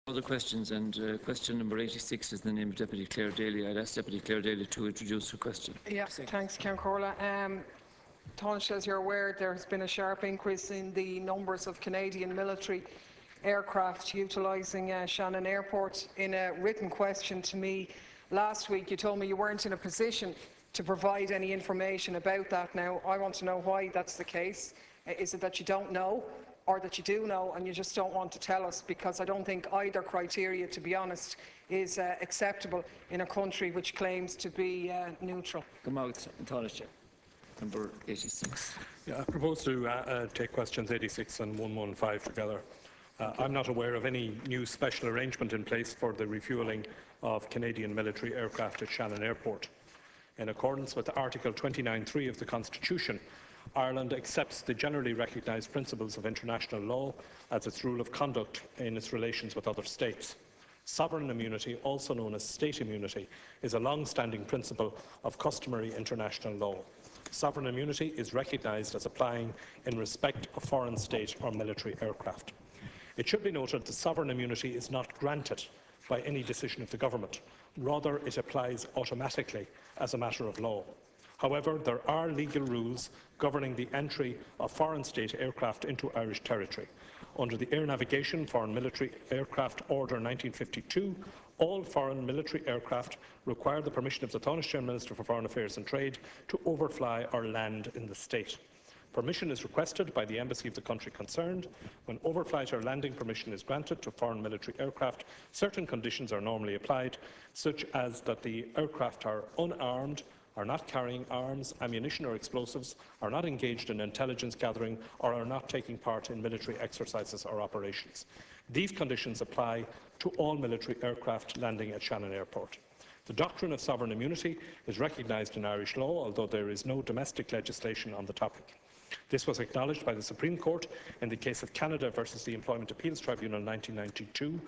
Other questions, and question number 86 is the name of Deputy Clare Daly. I'd ask Deputy Clare Daly to introduce her question. Yeah, thanks, Ceann Comhairle. Tánaiste, as you're aware, there has been a sharp increase in the numbers of Canadian military aircraft utilising Shannon Airport. In a written question to me last week, you told me you weren't in a position to provide any information about that. Now, I want to know why that's the case. Is it that you don't know, or that you do know and you just don't want to tell us? Because I don't think either criteria, to be honest, is acceptable in a country which claims to be neutral. Come out, Tánaiste. Number 86. Yeah, I propose to take questions 86 and 115 together. I'm not aware of any new special arrangement in place for the refuelling of Canadian military aircraft at Shannon Airport. In accordance with Article 29(3) of the Constitution, Ireland accepts the generally recognised principles of international law as its rule of conduct in its relations with other states. Sovereign immunity, also known as state immunity, is a long-standing principle of customary international law. Sovereign immunity is recognised as applying in respect of foreign state or military aircraft. It should be noted that sovereign immunity is not granted by any decision of the government. Rather, it applies automatically as a matter of law. However, there are legal rules governing the entry of foreign state aircraft into Irish territory. Under the Air Navigation Foreign Military Aircraft Order 1952, all foreign military aircraft require the permission of the Tánaiste Minister for Foreign Affairs and Trade to overfly or land in the state. Permission is requested by the embassy of the country concerned. When overflight or landing permission is granted to foreign military aircraft, certain conditions are normally applied, such as that the aircraft are unarmed, are not carrying arms, ammunition or explosives, are not engaged in intelligence gathering, or are not taking part in military exercises or operations. These conditions apply to all military aircraft landing at Shannon Airport. The doctrine of sovereign immunity is recognised in Irish law, although there is no domestic legislation on the topic. This was acknowledged by the Supreme Court in the case of Canada versus the Employment Appeals Tribunal 1992.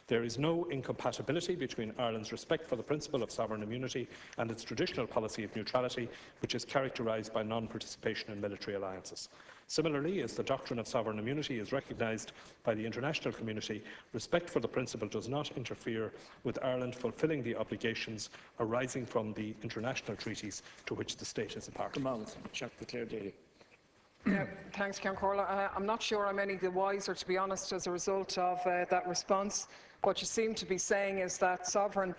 There is no incompatibility between Ireland's respect for the principle of sovereign immunity and its traditional policy of neutrality, which is characterised by non-participation in military alliances. Similarly, as the doctrine of sovereign immunity is recognised by the international community, respect for the principle does not interfere with Ireland fulfilling the obligations arising from the international treaties to which the state is a party. Clare Daly. Thanks, Ceann Comhairle. I'm not sure I'm any the wiser, to be honest, as a result of that response. What you seem to be saying is that sovereign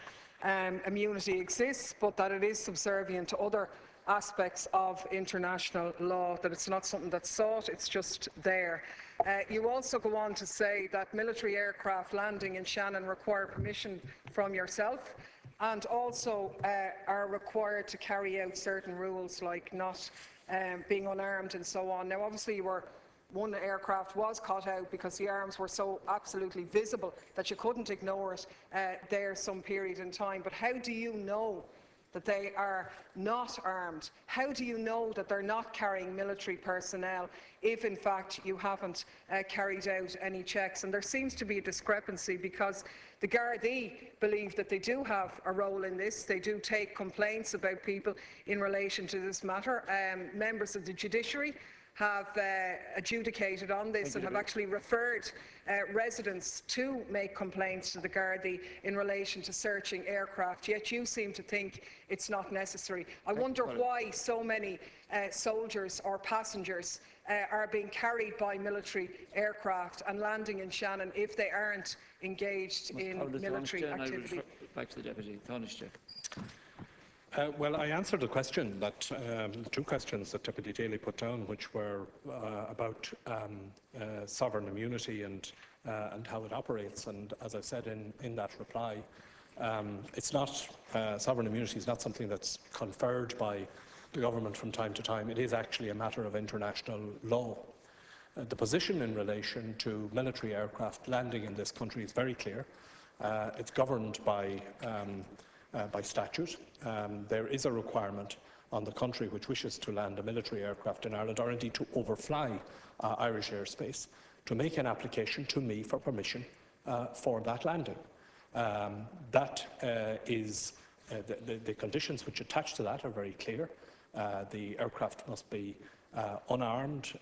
immunity exists, but that it is subservient to other aspects of international law, that it's not something that's sought, it's just there. You also go on to say that military aircraft landing in Shannon require permission from yourself, and also are required to carry out certain rules like not being unarmed and so on. Now, obviously, one aircraft was caught out because the arms were so absolutely visible that you couldn't ignore it there some period in time. But how do you know that they are not armed? How do you know that they're not carrying military personnel if, in fact, you haven't carried out any checks? And there seems to be a discrepancy, because the Gardaí believe that they do have a role in this. They do take complaints about people in relation to this matter. Members of the judiciary have adjudicated on this and have actually referred residents to make complaints to the Gardaí in relation to searching aircraft, yet you seem to think it's not necessary. I wonder why so many soldiers or passengers are being carried by military aircraft and landing in Shannon if they aren't engaged in military activity. Back to the Deputy. Tánaiste. Well, I answered the question that the two questions that Deputy Daly put down, which were about sovereign immunity and how it operates. And as I said in that reply, it's not sovereign immunity is not something that's conferred by the government from time to time. It is actually a matter of international law. The position in relation to military aircraft landing in this country is very clear. It's governed by statute. There is a requirement on the country which wishes to land a military aircraft in Ireland, or indeed to overfly Irish airspace, to make an application to me for permission for that landing. The conditions which attach to that are very clear. The aircraft must be unarmed,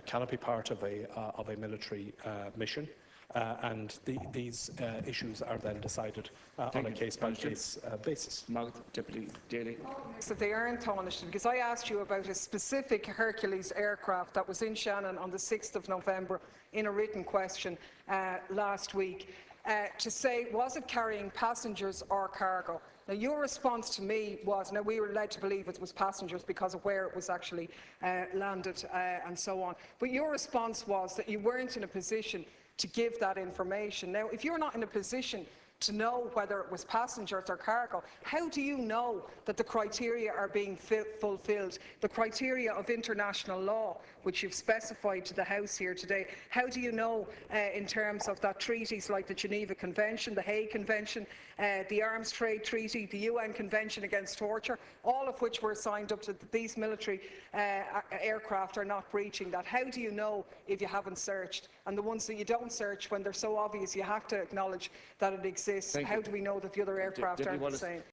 cannot be part of a military mission, and these issues are then decided on a case-by-case basis. Mouth, Deputy Daly. So they aren't tarnished, because I asked you about a specific Hercules aircraft that was in Shannon on the 6th of November in a written question last week, to say, was it carrying passengers or cargo? Now, your response to me was, now we were led to believe it was passengers because of where it was actually landed and so on, but your response was that you weren't in a position to give that information. Now, if you're not in a position to know whether it was passengers or cargo, how do you know that the criteria are being fulfilled, the criteria of international law, which you've specified to the House here today? How do you know in terms of that treaties like the Geneva Convention, the Hague Convention, the Arms Trade Treaty, the UN Convention Against Torture, all of which were signed up to, that these military aircraft are not breaching that? How do you know if you haven't searched? And the ones that you don't search, when they're so obvious, you have to acknowledge that it exists. How do we know that the other aircraft aren't the same?